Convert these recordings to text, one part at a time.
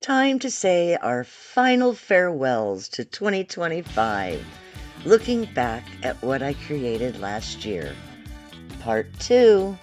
Time to say our final farewells to 2025, looking back at what I created last year. Part 2.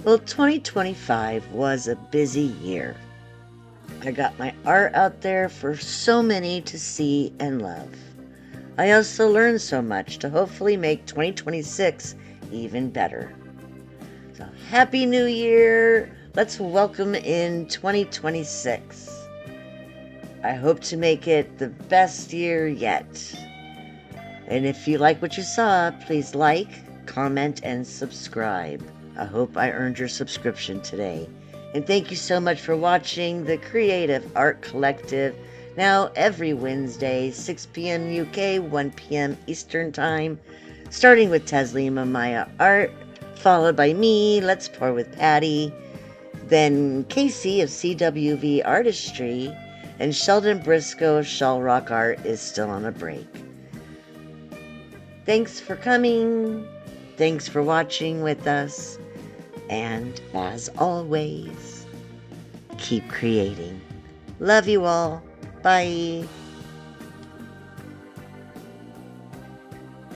Well, 2025 was a busy year. I got my art out there for so many to see and love. I also learned so much to hopefully make 2026 even better. So Happy New Year! Let's welcome in 2026. I hope to make it the best year yet. And if you like what you saw, please like, comment, and subscribe. I hope I earned your subscription today. And thank you so much for watching the Creative Art Collective, now every Wednesday, 6 p.m. UK, 1 p.m. Eastern Time, starting with Taslima Maya Art, followed by me, Let's Pour with Patty, then Casey of CWV Artistry, and Sheldon Briscoe of Shell Rock Art is still on a break. Thanks for coming. Thanks for watching with us. And as always, keep creating. Love you all. Bye.